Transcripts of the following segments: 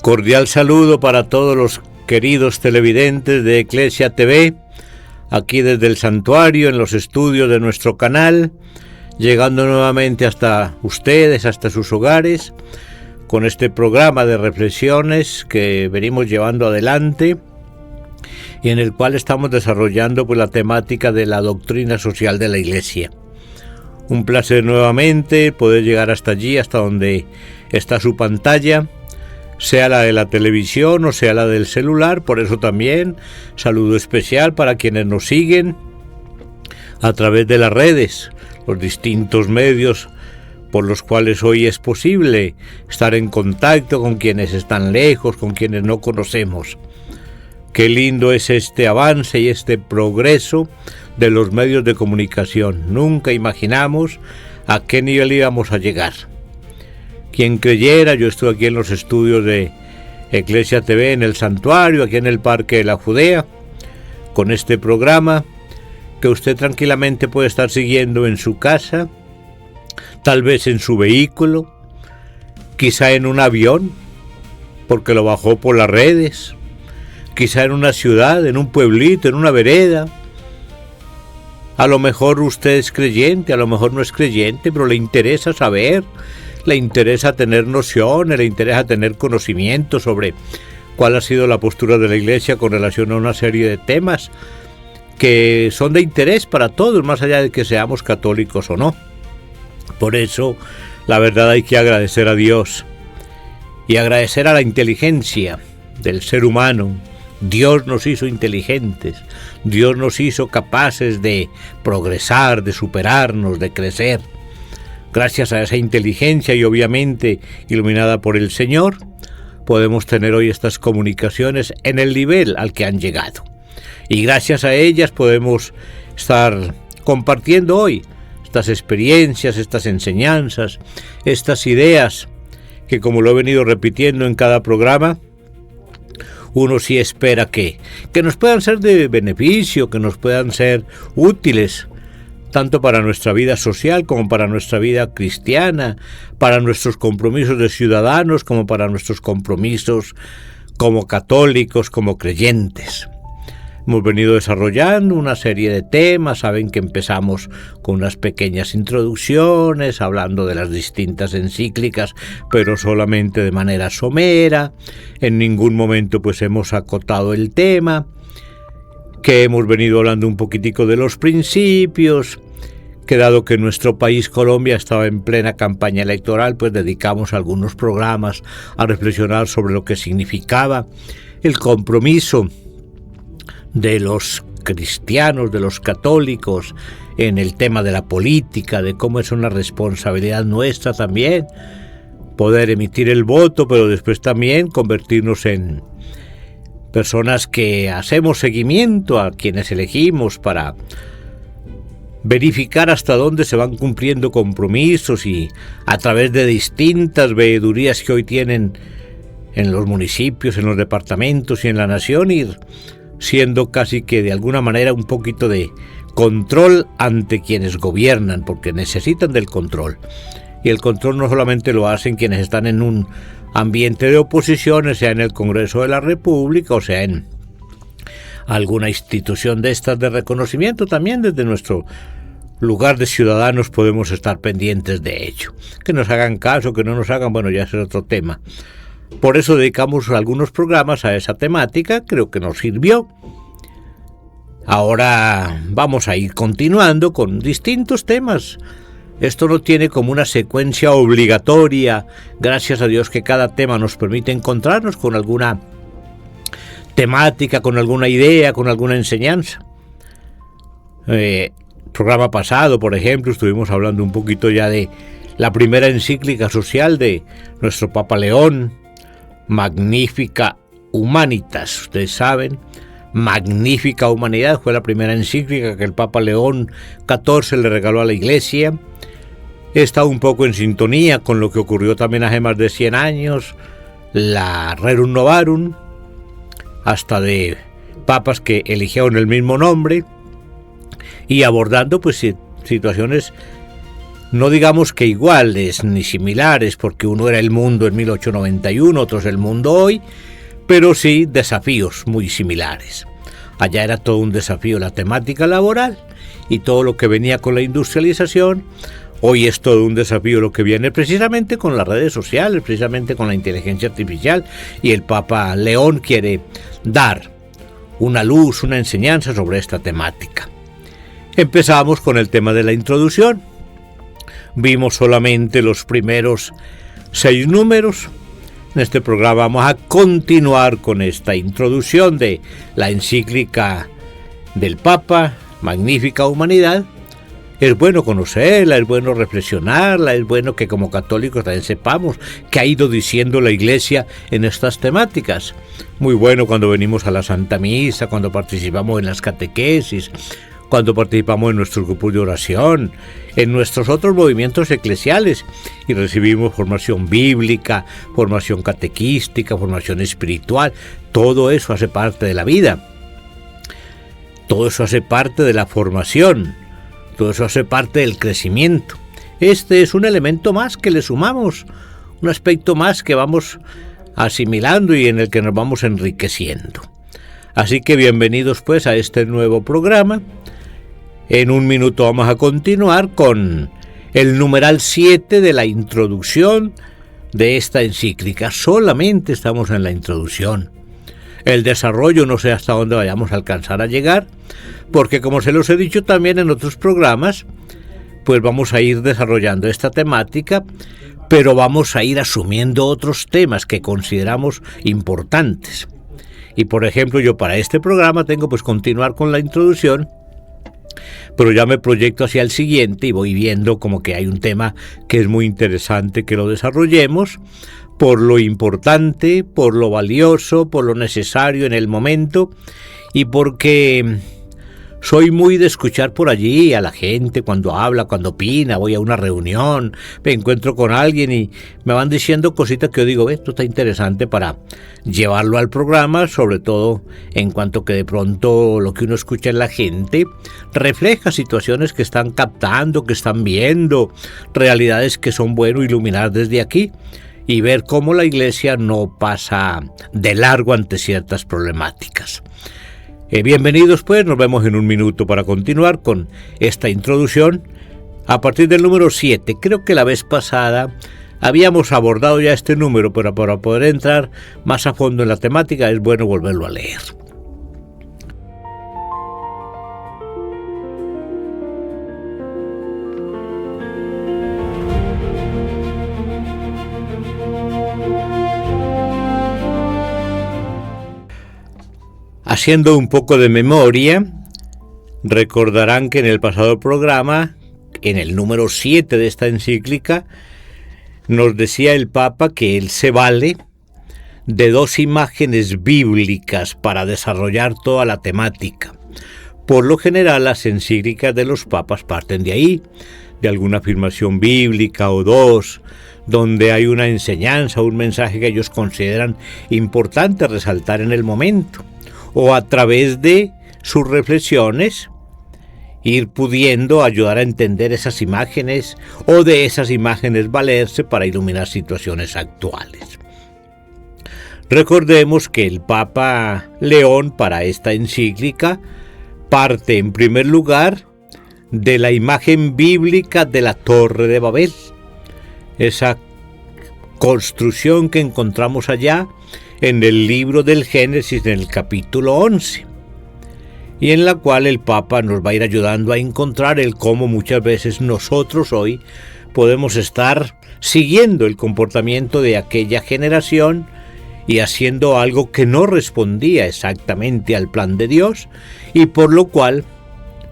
Cordial saludo para todos los queridos televidentes de Eclesia TV, aquí desde el santuario, en los estudios de nuestro canal, llegando nuevamente hasta ustedes, hasta sus hogares, con este programa de reflexiones que venimos llevando adelante y en el cual estamos desarrollando la temática de la doctrina social de la Iglesia. Un placer nuevamente poder llegar hasta allí, hasta donde está su pantalla, sea la de la televisión o sea la del celular. Por eso también saludo especial para quienes nos siguen a través de las redes, los distintos medios por los cuales hoy es posible estar en contacto con quienes están lejos, con quienes no conocemos. Qué lindo es este avance y este progreso de los medios de comunicación. Nunca imaginamos a qué nivel íbamos a llegar. Quien creyera, yo estoy aquí en los estudios de Eclesia TV, en el santuario, aquí en el Parque de la Judea, con este programa que usted tranquilamente puede estar siguiendo en su casa, tal vez en su vehículo, quizá en un avión, porque lo bajó por las redes, quizá en una ciudad, en un pueblito, en una vereda. A lo mejor usted es creyente, a lo mejor no es creyente, pero le interesa saber, le interesa tener nociones, le interesa tener conocimiento sobre cuál ha sido la postura de la Iglesia con relación a una serie de temas que son de interés para todos, más allá de que seamos católicos o no. Por eso, la verdad, hay que agradecer a Dios y agradecer a la inteligencia del ser humano. Dios nos hizo inteligentes, Dios nos hizo capaces de progresar, de superarnos, de crecer. Gracias a esa inteligencia y obviamente iluminada por el Señor, podemos tener hoy estas comunicaciones en el nivel al que han llegado. Y gracias a ellas podemos estar compartiendo hoy estas experiencias, estas enseñanzas, estas ideas que, como lo he venido repitiendo en cada programa, uno sí espera que nos puedan ser de beneficio, que nos puedan ser útiles, tanto para nuestra vida social como para nuestra vida cristiana, para nuestros compromisos de ciudadanos como para nuestros compromisos como católicos, como creyentes. Hemos venido desarrollando una serie de temas. Saben que empezamos con unas pequeñas introducciones, hablando de las distintas encíclicas, pero solamente de manera somera. En ningún momento pues hemos acotado el tema, que hemos venido hablando un poquitico de los principios, que dado que nuestro país, Colombia, estaba en plena campaña electoral, pues dedicamos algunos programas a reflexionar sobre lo que significaba el compromiso de los cristianos, de los católicos, en el tema de la política, de cómo es una responsabilidad nuestra también poder emitir el voto, pero después también convertirnos en personas que hacemos seguimiento a quienes elegimos para verificar hasta dónde se van cumpliendo compromisos y a través de distintas veedurías que hoy tienen en los municipios, en los departamentos y en la nación, ir siendo casi que de alguna manera un poquito de control ante quienes gobiernan, porque necesitan del control. Y el control no solamente lo hacen quienes están en un ambiente de oposición, sea en el Congreso de la República o sea en alguna institución de estas de reconocimiento, también desde nuestro lugar de ciudadanos podemos estar pendientes de ello. Que nos hagan caso, que no nos hagan, bueno, ya es otro tema. Por eso dedicamos algunos programas a esa temática, creo que nos sirvió. Ahora vamos a ir continuando con distintos temas. Esto no tiene como una secuencia obligatoria. Gracias a Dios que cada tema nos permite encontrarnos con alguna temática, con alguna idea, con alguna enseñanza. Programa pasado, por ejemplo, estuvimos hablando un poquito ya de la primera encíclica social de nuestro Papa León, Magnificat Humanitas. Ustedes saben, Magnífica Humanidad fue la primera encíclica que el Papa León XIV le regaló a la Iglesia. Está un poco en sintonía con lo que ocurrió también hace más de 100 años, la Rerum Novarum, hasta de papas que eligieron el mismo nombre, y abordando pues situaciones no digamos que iguales ni similares, porque uno era El Mundo en 1891, otro es El Mundo hoy, pero sí desafíos muy similares. Allá era todo un desafío la temática laboral y todo lo que venía con la industrialización. Hoy es todo un desafío lo que viene precisamente con las redes sociales, precisamente con la inteligencia artificial, y el Papa León quiere dar una luz, una enseñanza sobre esta temática. Empezamos con el tema de la introducción. Vimos solamente los primeros 6 números. En este programa vamos a continuar con esta introducción de la encíclica del Papa, Magnificat Humanidad. Es bueno conocerla, es bueno reflexionarla, es bueno que como católicos también sepamos qué ha ido diciendo la Iglesia en estas temáticas. Muy bueno cuando venimos a la Santa Misa, cuando participamos en las catequesis, cuando participamos en nuestros grupos de oración, en nuestros otros movimientos eclesiales y recibimos formación bíblica, formación catequística, formación espiritual. Todo eso hace parte de la vida. Todo eso hace parte de la formación. Todo eso hace parte del crecimiento. Este es un elemento más que le sumamos, un aspecto más que vamos asimilando y en el que nos vamos enriqueciendo. Así que bienvenidos pues a este nuevo programa. En un minuto vamos a continuar con el numeral 7 de la introducción de esta encíclica. Solamente estamos en la introducción. El desarrollo no sé hasta dónde vayamos a alcanzar a llegar, porque como se los he dicho también en otros programas, pues vamos a ir desarrollando esta temática, pero vamos a ir asumiendo otros temas que consideramos importantes. Y por ejemplo, yo para este programa tengo pues continuar con la introducción, pero ya me proyecto hacia el siguiente y voy viendo como que hay un tema que es muy interesante que lo desarrollemos, por lo importante, por lo valioso, por lo necesario en el momento y porque soy muy de escuchar por allí a la gente cuando habla, cuando opina. Voy a una reunión, me encuentro con alguien y me van diciendo cositas que yo digo, esto está interesante para llevarlo al programa, sobre todo en cuanto que de pronto lo que uno escucha en la gente refleja situaciones que están captando, que están viendo, realidades que son bueno iluminar desde aquí y ver cómo la Iglesia no pasa de largo ante ciertas problemáticas. Bienvenidos pues, nos vemos en un minuto para continuar con esta introducción a partir del número 7. Creo que la vez pasada habíamos abordado ya este número, pero para poder entrar más a fondo en la temática es bueno volverlo a leer. Haciendo un poco de memoria, recordarán que en el pasado programa, en el número 7 de esta encíclica, nos decía el Papa que él se vale de 2 imágenes bíblicas para desarrollar toda la temática. Por lo general, las encíclicas de los papas parten de ahí, de alguna afirmación bíblica o 2, donde hay una enseñanza, un mensaje que ellos consideran importante resaltar en el momento, o a través de sus reflexiones ir pudiendo ayudar a entender esas imágenes o de esas imágenes valerse para iluminar situaciones actuales. Recordemos que el Papa León para esta encíclica parte en primer lugar de la imagen bíblica de la Torre de Babel, esa construcción que encontramos allá en el libro del Génesis, en el capítulo 11, y en la cual el Papa nos va a ir ayudando a encontrar el cómo muchas veces nosotros hoy podemos estar siguiendo el comportamiento de aquella generación y haciendo algo que no respondía exactamente al plan de Dios, y por lo cual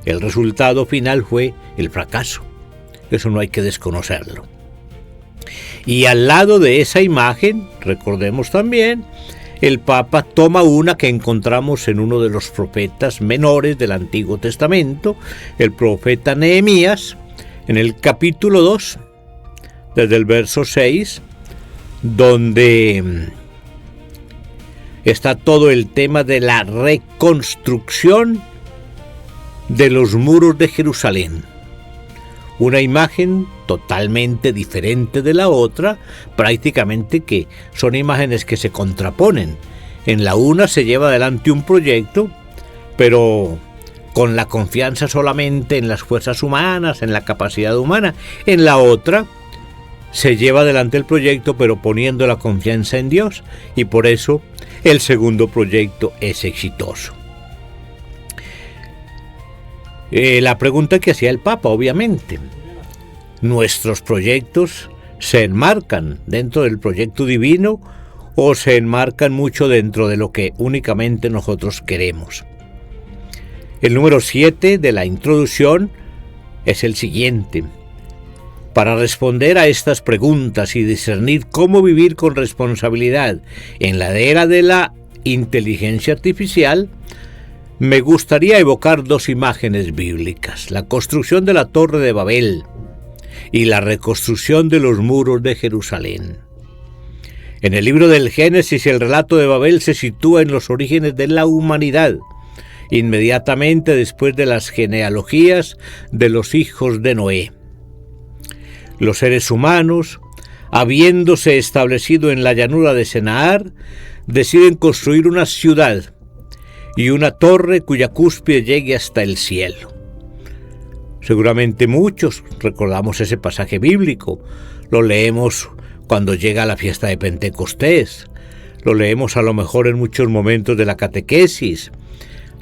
el resultado final fue el fracaso. Eso no hay que desconocerlo. Y al lado de esa imagen, recordemos también, el Papa toma una que encontramos en uno de los profetas menores del Antiguo Testamento, el profeta Nehemías, en el capítulo 2, desde el verso 6, donde está todo el tema de la reconstrucción de los muros de Jerusalén. una imagen totalmente diferente de la otra, prácticamente que son imágenes que se contraponen. En la una se lleva adelante un proyecto, pero con la confianza solamente en las fuerzas humanas, en la capacidad humana. En la otra se lleva adelante el proyecto, pero poniendo la confianza en Dios, y por eso el segundo proyecto es exitoso. La pregunta que hacía el Papa, obviamente, ¿nuestros proyectos se enmarcan dentro del proyecto divino o se enmarcan mucho dentro de lo que únicamente nosotros queremos? El número 7 de la introducción es el siguiente. Para responder a estas preguntas y discernir cómo vivir con responsabilidad en la era de la inteligencia artificial, me gustaría evocar dos imágenes bíblicas: la construcción de la Torre de Babel y la reconstrucción de los muros de Jerusalén. En el libro del Génesis, el relato de Babel se sitúa en los orígenes de la humanidad, inmediatamente después de las genealogías de los hijos de Noé. Los seres humanos, habiéndose establecido en la llanura de Senaar, deciden construir una ciudad y una torre cuya cúspide llegue hasta el cielo. Seguramente muchos recordamos ese pasaje bíblico, lo leemos cuando llega la fiesta de Pentecostés, lo leemos a lo mejor en muchos momentos de la catequesis,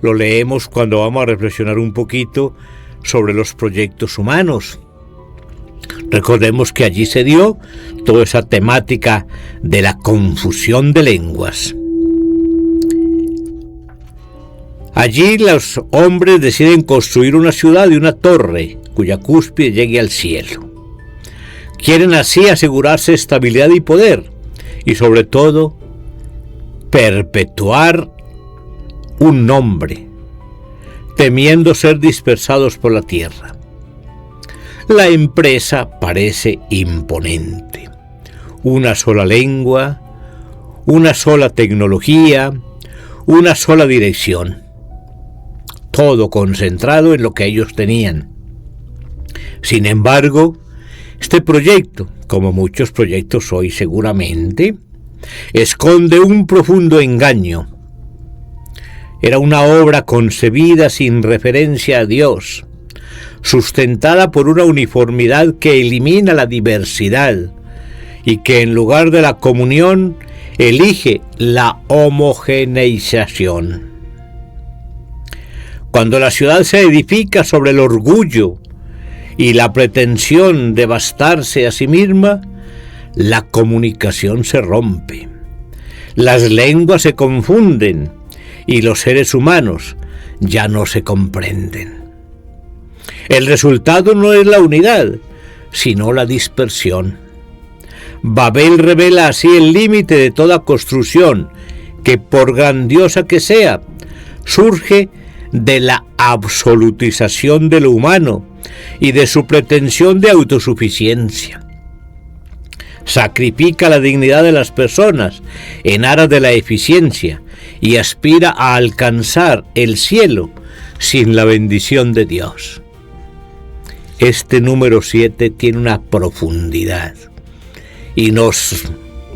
lo leemos cuando vamos a reflexionar un poquito sobre los proyectos humanos. Recordemos que allí se dio toda esa temática de la confusión de lenguas. Allí los hombres deciden construir una ciudad y una torre cuya cúspide llegue al cielo. Quieren así asegurarse estabilidad y poder, y sobre todo perpetuar un nombre, temiendo ser dispersados por la tierra. La empresa parece imponente. Una sola lengua, una sola tecnología, una sola dirección. Todo concentrado en lo que ellos tenían. Sin embargo, este proyecto, como muchos proyectos hoy seguramente, esconde un profundo engaño. Era una obra concebida sin referencia a Dios, sustentada por una uniformidad que elimina la diversidad y que en lugar de la comunión elige la homogeneización. Cuando la ciudad se edifica sobre el orgullo y la pretensión de bastarse a sí misma, la comunicación se rompe, las lenguas se confunden y los seres humanos ya no se comprenden. El resultado no es la unidad, sino la dispersión. Babel revela así el límite de toda construcción que, por grandiosa que sea, surge de la absolutización de lo humano y de su pretensión de autosuficiencia. Sacrifica la dignidad de las personas en aras de la eficiencia y aspira a alcanzar el cielo sin la bendición de Dios. Este número 7 tiene una profundidad y nos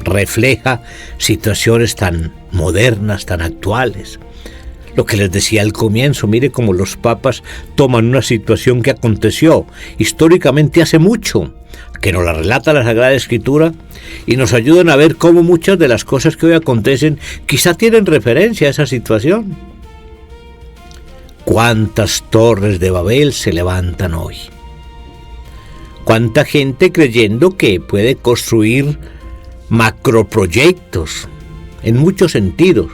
refleja situaciones tan modernas, tan actuales. Lo que les decía al comienzo, mire cómo los papas toman una situación que aconteció históricamente hace mucho, que nos la relata la Sagrada Escritura, y nos ayudan a ver cómo muchas de las cosas que hoy acontecen quizá tienen referencia a esa situación. ¿Cuántas torres de Babel se levantan hoy? ¿Cuánta gente creyendo que puede construir macroproyectos en muchos sentidos,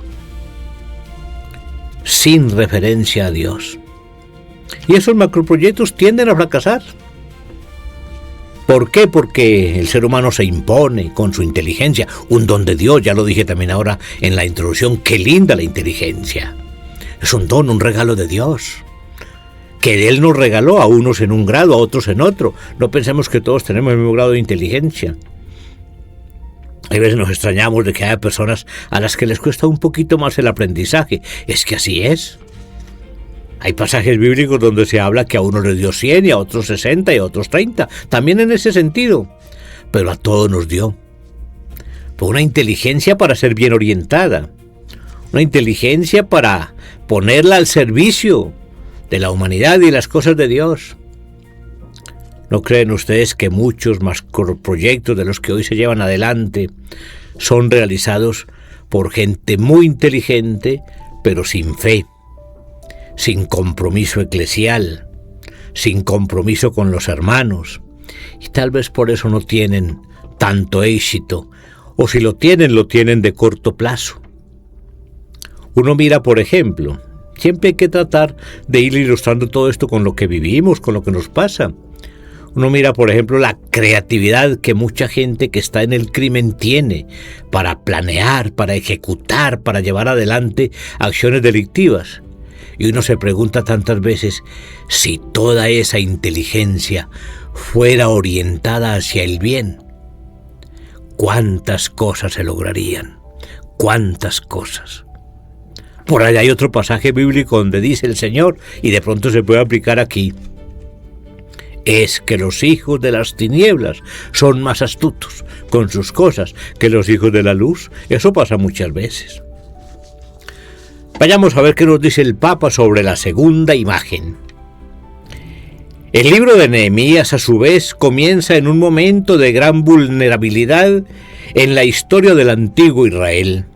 sin referencia a Dios? Y esos macroproyectos tienden a fracasar. ¿Por qué? Porque el ser humano se impone con su inteligencia, un don de Dios, ya lo dije también ahora en la introducción, qué linda la inteligencia. Es un don, un regalo de Dios, que Él nos regaló a unos en un grado, a otros en otro. No pensemos que todos tenemos el mismo grado de inteligencia. A veces nos extrañamos de que haya personas a las que les cuesta un poquito más el aprendizaje. Es que así es. Hay pasajes bíblicos donde se habla que a unos les dio 100 y a otros 60 y a otros 30, también en ese sentido, pero a todos nos dio. Por una inteligencia para ser bien orientada, una inteligencia para ponerla al servicio de la humanidad y las cosas de Dios. ¿No creen ustedes que muchos macroproyectos de los que hoy se llevan adelante son realizados por gente muy inteligente, pero sin fe, sin compromiso eclesial, sin compromiso con los hermanos? Y tal vez por eso no tienen tanto éxito, o si lo tienen de corto plazo. Uno mira, por ejemplo, siempre hay que tratar de ir ilustrando todo esto con lo que vivimos, con lo que nos pasa. Uno mira, por ejemplo, la creatividad que mucha gente que está en el crimen tiene para planear, para ejecutar, para llevar adelante acciones delictivas. Y uno se pregunta tantas veces si toda esa inteligencia fuera orientada hacia el bien. ¿Cuántas cosas se lograrían? ¿Cuántas cosas? Por allá hay otro pasaje bíblico donde dice el Señor, y de pronto se puede aplicar aquí: es que los hijos de las tinieblas son más astutos con sus cosas que los hijos de la luz. Eso pasa muchas veces. Vayamos a ver qué nos dice el Papa sobre la segunda imagen. El libro de Nehemías, a su vez, comienza en un momento de gran vulnerabilidad en la historia del antiguo Israel.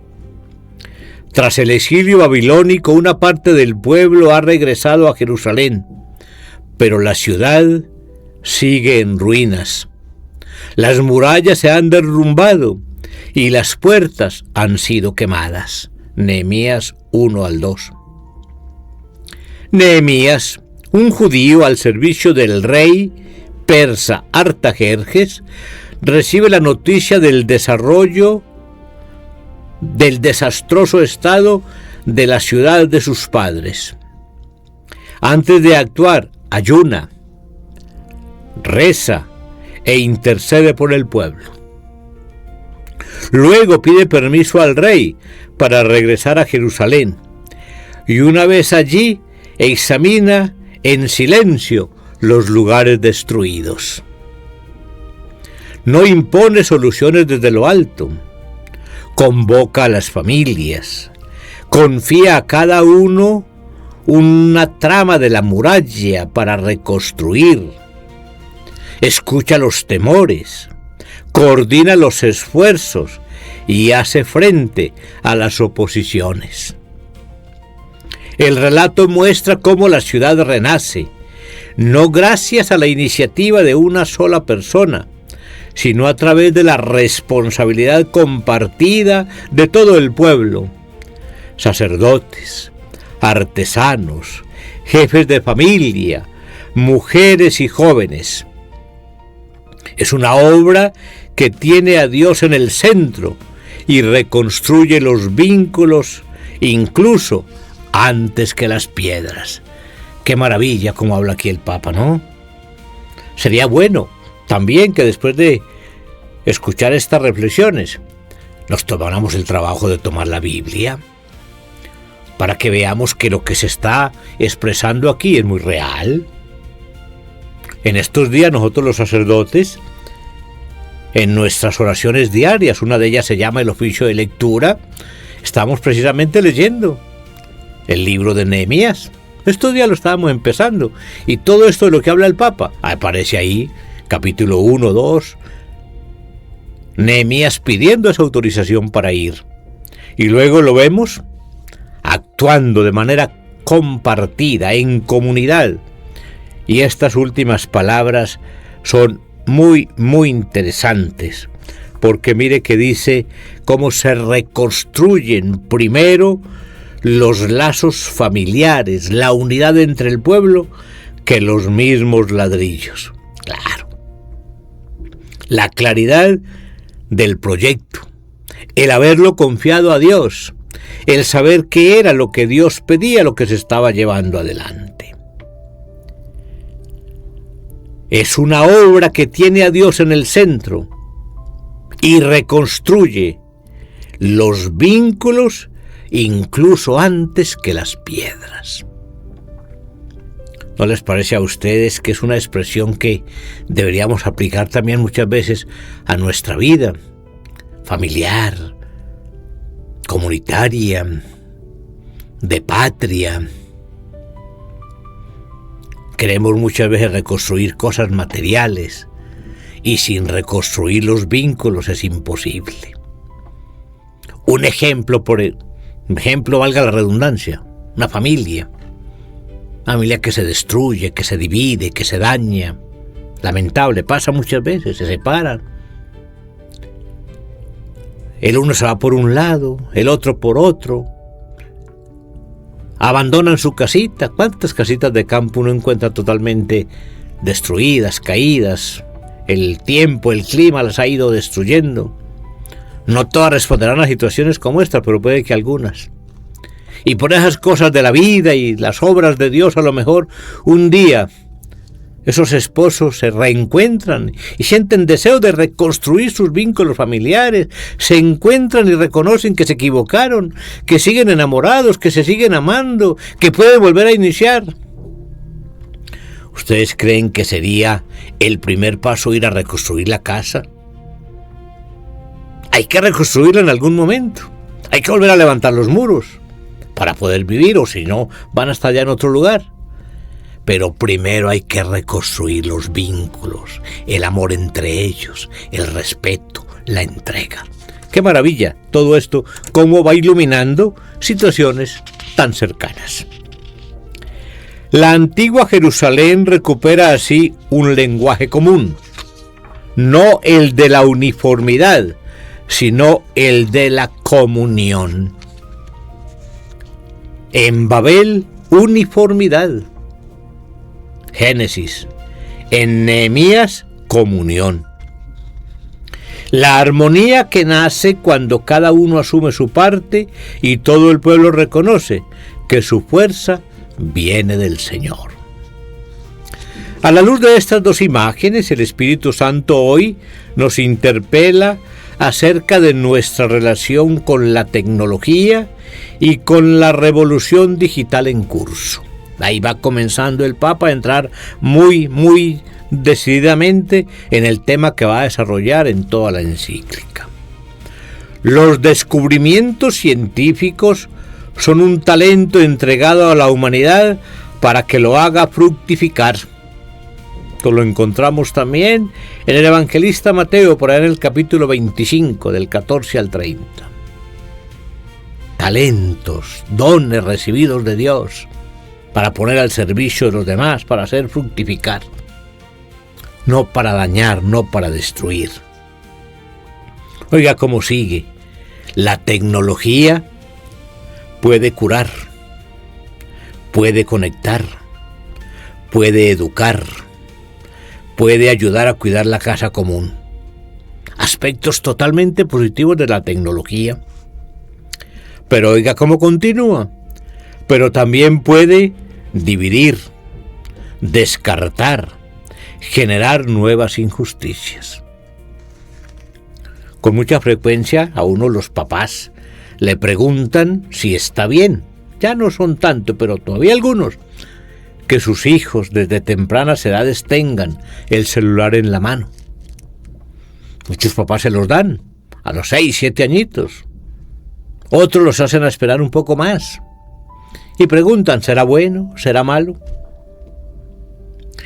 Tras el exilio babilónico, una parte del pueblo ha regresado a Jerusalén, pero la ciudad sigue en ruinas. Las murallas se han derrumbado y las puertas han sido quemadas. Nehemías 1-2. Nehemías, un judío al servicio del rey persa Artajerjes, recibe la noticia del desastroso estado de la ciudad de sus padres. Antes de actuar, ayuna, reza e intercede por el pueblo. Luego pide permiso al rey para regresar a Jerusalén, y una vez allí examina en silencio los lugares destruidos. No impone soluciones desde lo alto, convoca a las familias, confía a cada uno una trama de la muralla para reconstruir, escucha los temores, coordina los esfuerzos y hace frente a las oposiciones. El relato muestra cómo la ciudad renace, no gracias a la iniciativa de una sola persona, sino a través de la responsabilidad compartida de todo el pueblo. Sacerdotes, artesanos, jefes de familia, mujeres y jóvenes. Es una obra que tiene a Dios en el centro y reconstruye los vínculos incluso antes que las piedras. Qué maravilla como habla aquí el Papa, ¿no? Sería bueno también que después de escuchar estas reflexiones nos tomáramos el trabajo de tomar la Biblia para que veamos que lo que se está expresando aquí es muy real. En estos días nosotros los sacerdotes, en nuestras oraciones diarias, una de ellas se llama el oficio de lectura, estamos precisamente leyendo el libro de Nehemías. Estos días lo estábamos empezando y todo esto de lo que habla el Papa aparece ahí, capítulo 1, 2, Nehemías pidiendo esa autorización para ir. Y luego lo vemos actuando de manera compartida, en comunidad. Y estas últimas palabras son muy, muy interesantes, porque mire que dice cómo se reconstruyen primero los lazos familiares, la unidad entre el pueblo, que los mismos ladrillos. Claro. La claridad del proyecto, el haberlo confiado a Dios, el saber qué era lo que Dios pedía, lo que se estaba llevando adelante. Es una obra que tiene a Dios en el centro y reconstruye los vínculos incluso antes que las piedras. ¿No les parece a ustedes que es una expresión que deberíamos aplicar también muchas veces a nuestra vida familiar, comunitaria, de patria? Queremos muchas veces reconstruir cosas materiales y sin reconstruir los vínculos es imposible. Un ejemplo, valga la redundancia, una familia que se destruye, que se divide, que se daña. Lamentable, pasa muchas veces, se separan. El uno se va por un lado, el otro por otro. Abandonan su casita. ¿Cuántas casitas de campo uno encuentra totalmente destruidas, caídas? El tiempo, el clima las ha ido destruyendo. No todas responderán a situaciones como esta, pero puede que algunas. Y por esas cosas de la vida y las obras de Dios, a lo mejor un día esos esposos se reencuentran y sienten deseo de reconstruir sus vínculos familiares, se encuentran y reconocen que se equivocaron, que siguen enamorados, que se siguen amando, que pueden volver a iniciar. ¿Ustedes creen que sería el primer paso ir a reconstruir la casa? Hay que reconstruirla en algún momento. Hay que volver a levantar los muros para poder vivir, o si no, van a estar ya en otro lugar. Pero primero hay que reconstruir los vínculos, el amor entre ellos, el respeto, la entrega. ¡Qué maravilla! Todo esto, cómo va iluminando situaciones tan cercanas. La antigua Jerusalén recupera así un lenguaje común, no el de la uniformidad, sino el de la comunión. En Babel, uniformidad. Génesis. En Nehemías, comunión. La armonía que nace cuando cada uno asume su parte y todo el pueblo reconoce que su fuerza viene del Señor. A la luz de estas dos imágenes, el Espíritu Santo hoy nos interpela acerca de nuestra relación con la tecnología y con la revolución digital en curso. Ahí va comenzando el Papa a entrar muy decididamente en el tema que va a desarrollar en toda la encíclica. Los descubrimientos científicos son un talento entregado a la humanidad para que lo haga fructificar. Esto lo encontramos también en el evangelista Mateo, por ahí en el capítulo 25, del 14 al 30. Talentos, dones recibidos de Dios para poner al servicio de los demás, para hacer fructificar. No para dañar, no para destruir. Oiga cómo sigue. La tecnología puede curar, puede conectar, puede educar, puede ayudar a cuidar la casa común. Aspectos totalmente positivos de la tecnología. Pero oiga cómo continúa. Pero también puede dividir, descartar, generar nuevas injusticias. Con mucha frecuencia a uno los papás le preguntan si está bien. Ya no son tanto, pero todavía algunos, que sus hijos desde tempranas edades tengan el celular en la mano. Muchos papás se los dan a los 6, 7 añitos. Otros los hacen esperar un poco más. Y preguntan, ¿será bueno? ¿Será malo?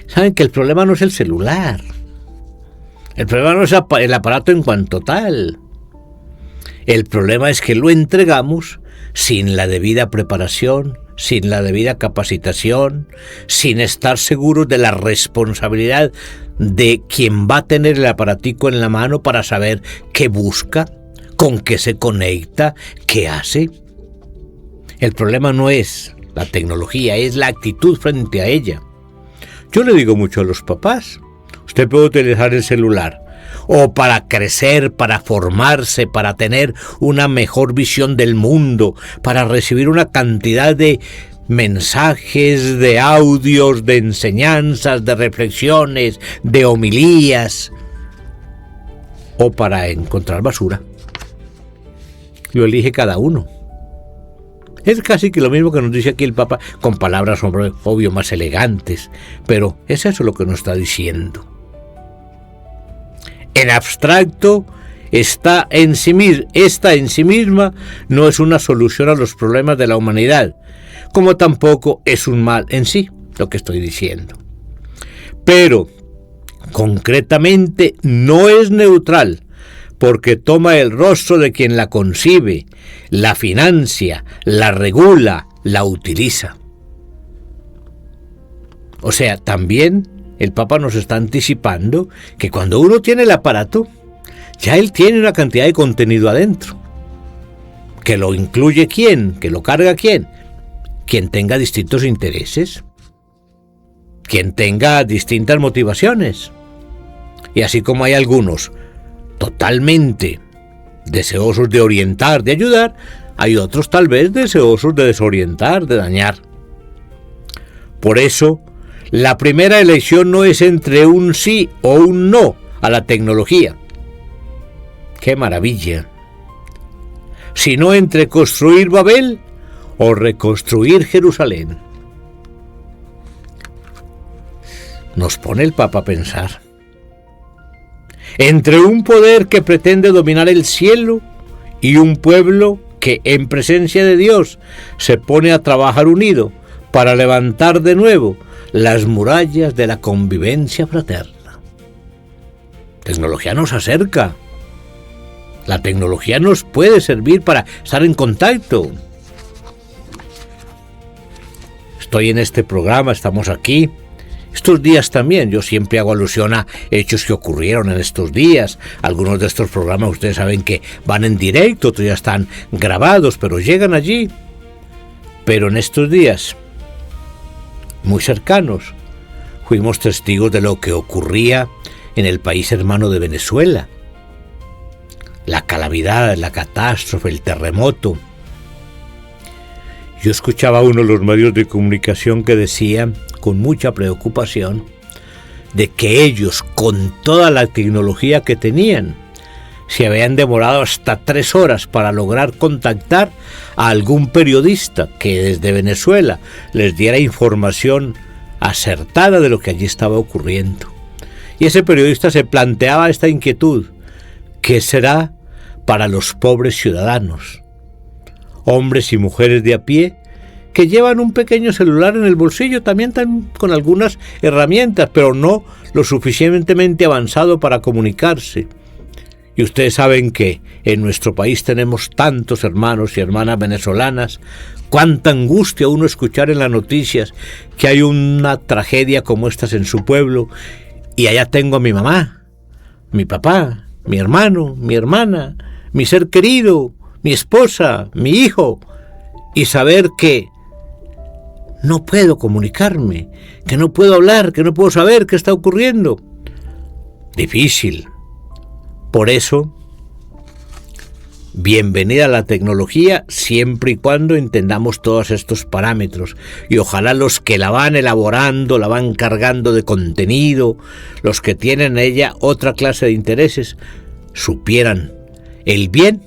Saben que el problema no es el celular. El problema no es el aparato en cuanto tal. El problema es que lo entregamos sin la debida preparación, sin la debida capacitación, sin estar seguros de la responsabilidad de quien va a tener el aparatico en la mano para saber qué busca, con qué se conecta, qué hace. El problema no es la tecnología, es la actitud frente a ella. Yo le digo mucho a los papás, usted puede utilizar el celular o para crecer, para formarse, para tener una mejor visión del mundo, para recibir una cantidad de mensajes, de audios, de enseñanzas, de reflexiones, de homilías, o para encontrar basura. Lo elige cada uno. Es casi que lo mismo que nos dice aquí el Papa, con palabras, hombre, obvio, más elegantes, pero es eso lo que nos está diciendo. En abstracto, esta en sí misma no es una solución a los problemas de la humanidad, como tampoco es un mal en sí, lo que estoy diciendo. Pero, concretamente, no es neutral, porque toma el rostro de quien la concibe, la financia, la regula, la utiliza. O sea, también el Papa nos está anticipando que cuando uno tiene el aparato, ya él tiene una cantidad de contenido adentro. ¿Que lo incluye quién? ¿Que lo carga quién? Quien tenga distintos intereses, quien tenga distintas motivaciones. Y así como hay algunos totalmente deseosos de orientar, de ayudar, hay otros tal vez deseosos de desorientar, de dañar. Por eso, la primera elección no es entre un sí o un no a la tecnología. ¡Qué maravilla! Sino entre construir Babel o reconstruir Jerusalén. Nos pone el Papa a pensar. Entre un poder que pretende dominar el cielo y un pueblo que en presencia de Dios se pone a trabajar unido para levantar de nuevo las murallas de la convivencia fraterna. Tecnología nos acerca. La tecnología nos puede servir para estar en contacto. Estoy en este programa, estamos aquí. Estos días también, yo siempre hago alusión a hechos que ocurrieron en estos días. Algunos de estos programas ustedes saben que van en directo, otros ya están grabados, pero llegan allí. Pero en estos días, muy cercanos, fuimos testigos de lo que ocurría en el país hermano de Venezuela. La calamidad, la catástrofe, el terremoto. Yo escuchaba a uno de los medios de comunicación que decía, con mucha preocupación, de que ellos, con toda la tecnología que tenían, se habían demorado hasta 3 horas para lograr contactar a algún periodista que desde Venezuela les diera información acertada de lo que allí estaba ocurriendo. Y ese periodista se planteaba esta inquietud: ¿qué será para los pobres ciudadanos, hombres y mujeres de a pie, que llevan un pequeño celular en el bolsillo, también con algunas herramientas, pero no lo suficientemente avanzado para comunicarse? Y ustedes saben que en nuestro país tenemos tantos hermanos y hermanas venezolanas. Cuánta angustia uno escuchar en las noticias que hay una tragedia como estas en su pueblo, y allá tengo a mi mamá, mi papá, mi hermano, mi hermana, mi ser querido, mi esposa, mi hijo, y saber que no puedo comunicarme, que no puedo hablar, que no puedo saber qué está ocurriendo. Difícil. Por eso, bienvenida a la tecnología siempre y cuando entendamos todos estos parámetros, y ojalá los que la van elaborando, la van cargando de contenido, los que tienen en ella otra clase de intereses, supieran el bien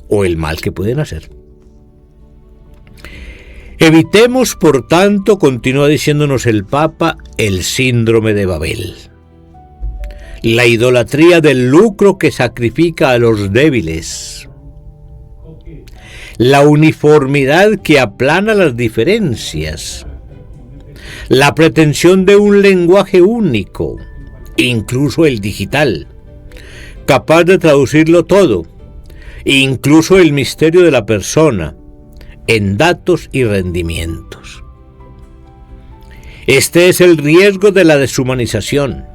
o el mal que pueden hacer. Evitemos, por tanto, continúa diciéndonos el Papa, el síndrome de Babel. La idolatría del lucro que sacrifica a los débiles. La uniformidad que aplana las diferencias. La pretensión de un lenguaje único, incluso el digital, capaz de traducirlo todo, incluso el misterio de la persona, en datos y rendimientos. Este es el riesgo de la deshumanización.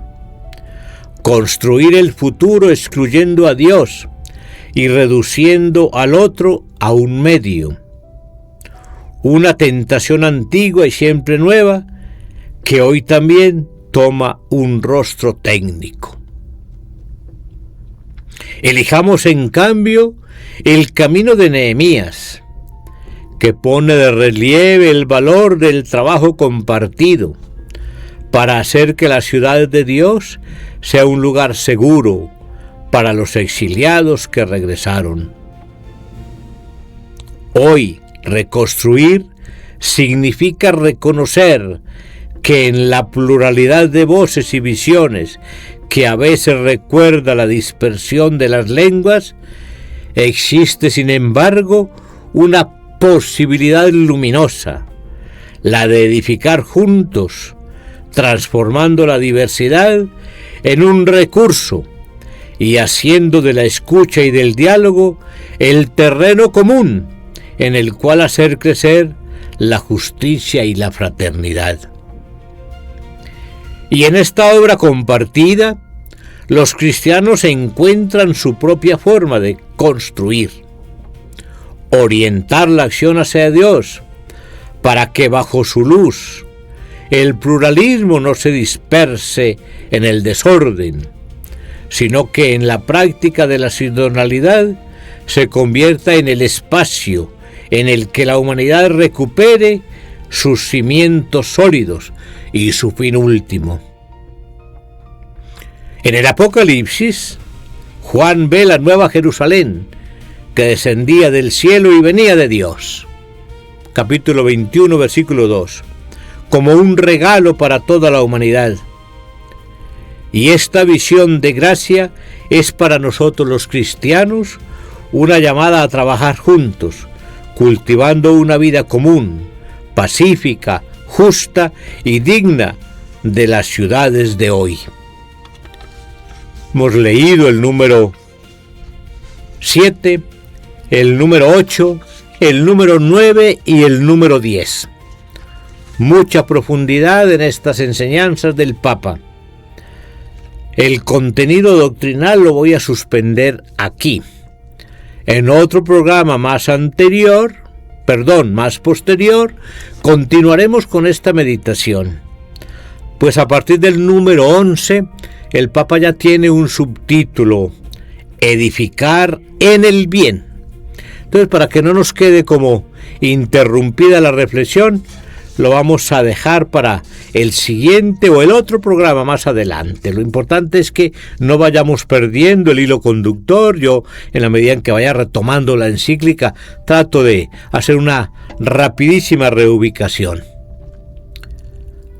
Construir el futuro excluyendo a Dios y reduciendo al otro a un medio. Una tentación antigua y siempre nueva que hoy también toma un rostro técnico. Elijamos en cambio el camino de Nehemías, que pone de relieve el valor del trabajo compartido para hacer que la ciudad de Dios sea un lugar seguro para los exiliados que regresaron. Hoy Reconstruir significa reconocer que en la pluralidad de voces y visiones que a veces recuerda la dispersión de las lenguas, existe sin embargo una posibilidad luminosa, la de edificar juntos, transformando la diversidad en un recurso y haciendo de la escucha y del diálogo el terreno común en el cual hacer crecer la justicia y la fraternidad. Y en esta obra compartida, los cristianos encuentran su propia forma de construir, orientar la acción hacia Dios, para que bajo su luz el pluralismo no se disperse en el desorden, sino que en la práctica de la sinodalidad se convierta en el espacio en el que la humanidad recupere sus cimientos sólidos y su fin último. En el Apocalipsis, Juan ve la nueva Jerusalén, que descendía del cielo y venía de Dios. Capítulo 21, versículo 2. Como un regalo para toda la humanidad. Y esta visión de gracia es para nosotros los cristianos una llamada a trabajar juntos, cultivando una vida común, pacífica, justa y digna de las ciudades de hoy. Hemos leído el número 7, el número 8, el número 9 y el número 10. Mucha profundidad en estas enseñanzas del Papa. El contenido doctrinal lo voy a suspender aquí. En otro programa más posterior, continuaremos con esta meditación. Pues a partir del número 11, el Papa ya tiene un subtítulo: edificar en el bien. Entonces, para que no nos quede como interrumpida la reflexión, lo vamos a dejar para el siguiente o el otro programa más adelante. Lo importante es que no vayamos perdiendo el hilo conductor. Yo, en la medida en que vaya retomando la encíclica, trato de hacer una rapidísima reubicación.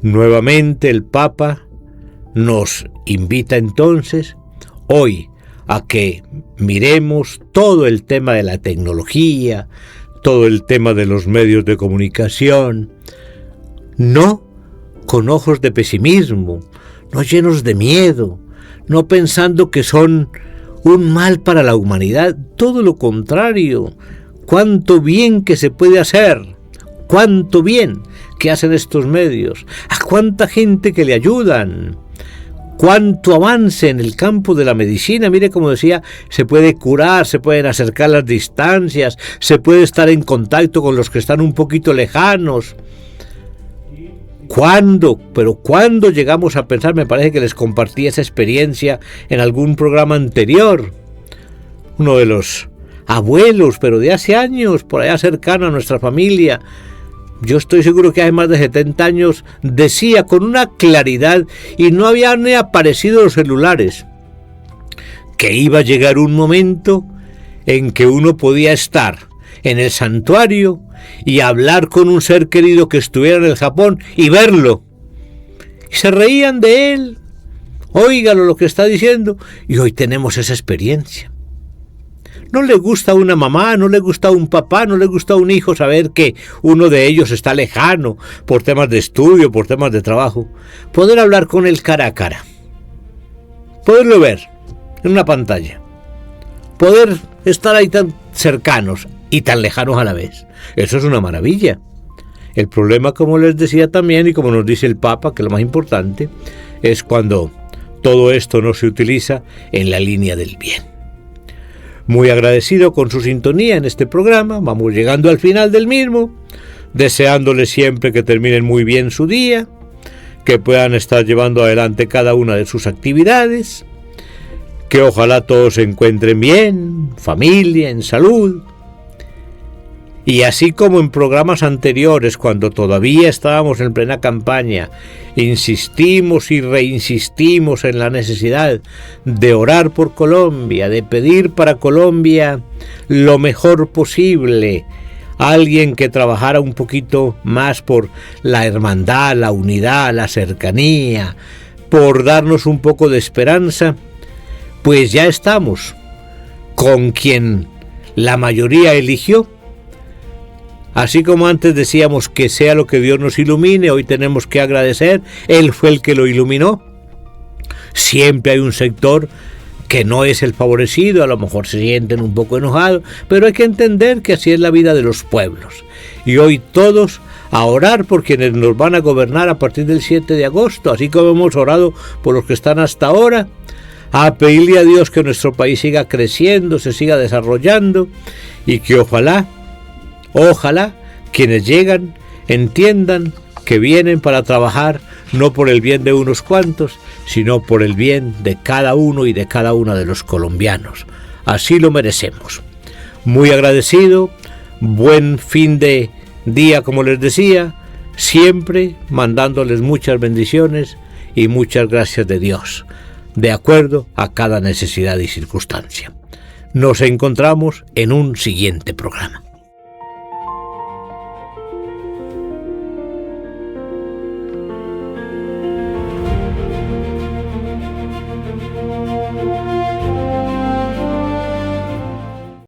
Nuevamente el Papa nos invita entonces hoy a que miremos todo el tema de la tecnología, todo el tema de los medios de comunicación, no con ojos de pesimismo, no llenos de miedo, no pensando que son un mal para la humanidad, todo lo contrario. Cuánto bien que se puede hacer, cuánto bien que hacen estos medios, a cuánta gente que le ayudan, cuánto avance en el campo de la medicina. Mire, como decía, se puede curar, se pueden acercar las distancias, se puede estar en contacto con los que están un poquito lejanos. ¿Cuándo llegamos a pensar? Me parece que les compartí esa experiencia en algún programa anterior. Uno de los abuelos, pero de hace años, por allá cercano a nuestra familia, yo estoy seguro que hace más de 70 años, decía con una claridad, y no habían ni aparecido los celulares, que iba a llegar un momento en que uno podía estar en el santuario y hablar con un ser querido que estuviera en el Japón y verlo. Y se reían de él. Óigalo lo que está diciendo. Y hoy tenemos esa experiencia. No le gusta a una mamá, no le gusta a un papá, no le gusta a un hijo saber que uno de ellos está lejano por temas de estudio, por temas de trabajo. Poder hablar con él cara a cara. Poderlo ver en una pantalla. Poder estar ahí tan cercanos y tan lejanos a la vez. Eso es una maravilla. El problema, como les decía también, y como nos dice el Papa, que lo más importante es cuando todo esto no se utiliza en la línea del bien. Muy agradecido con su sintonía en este programa. Vamos llegando al final del mismo, deseándoles siempre que terminen muy bien su día, que puedan estar llevando adelante cada una de sus actividades, que ojalá todos se encuentren bien, familia, en salud. Y así como en programas anteriores, cuando todavía estábamos en plena campaña, insistimos y reinsistimos en la necesidad de orar por Colombia, de pedir para Colombia lo mejor posible, alguien que trabajara un poquito más por la hermandad, la unidad, la cercanía, por darnos un poco de esperanza, pues ya estamos con quien la mayoría eligió. Así como antes decíamos que sea lo que Dios nos ilumine, hoy tenemos que agradecer, Él fue el que lo iluminó. Siempre hay un sector que no es el favorecido, a lo mejor se sienten un poco enojados, pero hay que entender que así es la vida de los pueblos. Y hoy todos a orar por quienes nos van a gobernar a partir del 7 de agosto, así como hemos orado por los que están hasta ahora, a pedirle a Dios que nuestro país siga creciendo, se siga desarrollando y que ojalá quienes llegan entiendan que vienen para trabajar no por el bien de unos cuantos, sino por el bien de cada uno y de cada una de los colombianos. Así lo merecemos. Muy agradecido, buen fin de día, como les decía, siempre mandándoles muchas bendiciones y muchas gracias de Dios, de acuerdo a cada necesidad y circunstancia. Nos encontramos en un siguiente programa.